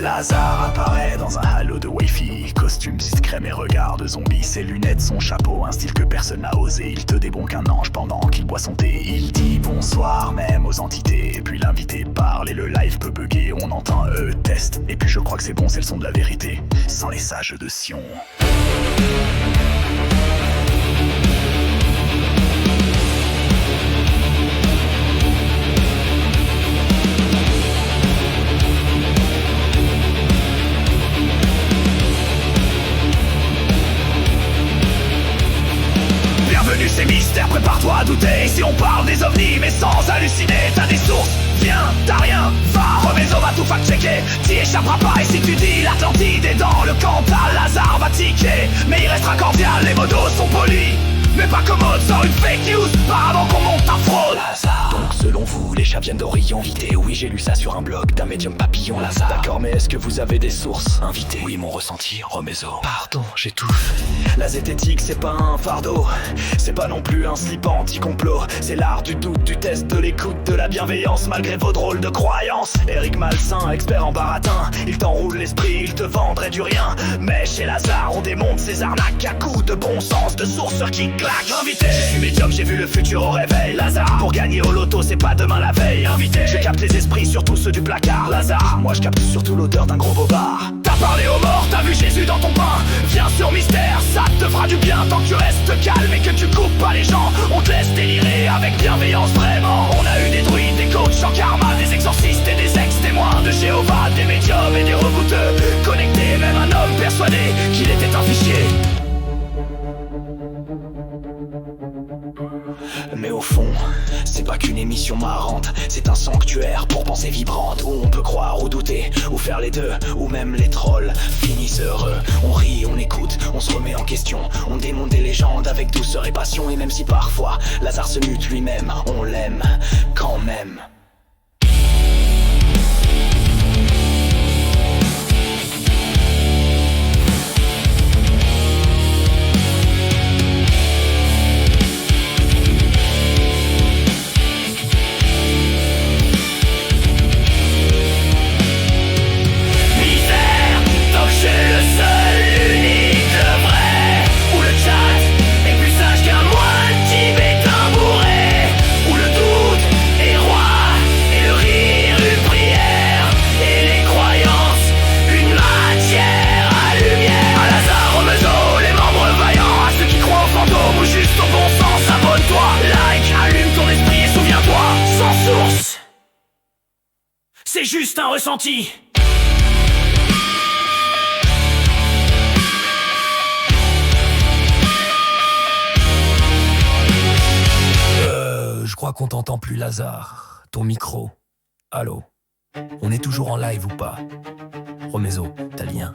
Lazare apparaît dans un halo de Wi-Fi, costume discret mais regard de zombie. Ses lunettes, son chapeau, un style que personne n'a osé. Il te débonque un ange pendant qu'il boit son thé. Il dit bonsoir même aux entités. Puis l'invité parle et le live peut bugger. On entend test, et puis je crois que c'est bon, c'est le son de la vérité. Sans les sages de Sion. Bienvenue chez Mystère, prépare-toi à douter. Ici on parle des ovnis mais sans halluciner. T'as des sources, viens, t'as rien, va. Remezo va tout fact-checker, t'y échapperas pas. Et si tu dis l'Atlantide est dans le camp, ta Lazare va tiquer. Mais il restera cordial, les modos sont polis. Mais pas commode, sans une fake news, pas avant qu'on monte ta fraude. Lazare. Donc selon vous, les chats viennent d'Orient. Invité, oui j'ai lu ça sur un blog d'un médium papillon. Lazare. D'accord, mais est-ce que vous avez des sources? Invité, oui mon ressenti, Remezo. Pardon, j'étouffe. La zététique c'est pas un fardeau, c'est pas non plus un slip anti-complot. C'est l'art du doute, du test, de l'écoute, de la bienveillance malgré vos drôles de croyances. Eric Malsain, expert en baratin, il t'enroule l'esprit, il te vendrait du rien. Mais chez Lazare on démonte ces arnaques à coups de bon sens, de sources qui claquent. Invité, je suis médium, j'ai vu le futur au réveil. Lazare, pour gagner au loto c'est pas demain la veille. Invité, je capte les esprits, surtout ceux du placard. Lazare, moi je capte surtout l'odeur d'un gros bobard. T'as parlé aux morts, t'as vu Jésus dans ton pain. Viens sur Mystère, ça te fera du bien tant que tu restes calme et que tu coupes pas les gens. On te laisse délirer avec bienveillance vraiment. On a eu des druides, des coachs en karma, des exorcistes et des ex-témoins de Jéhovah, des médiums et des rebouteux connectés, même un homme persuadé qu'il était un fichier. Mais au fond, c'est pas qu'une émission marrante, c'est un sanctuaire pour pensées vibrantes où on peut croire ou douter, ou faire les deux, ou même les trolls finissent heureux. On rit, on écoute, on se remet en question, on démonte des légendes avec douceur et passion. Et même si parfois Lazare se mute lui-même, on l'aime quand même. C'est juste un ressenti. Je crois qu'on t'entend plus, Lazare. Ton micro. Allô? On est toujours en live ou pas? Remezo, t'as le lien?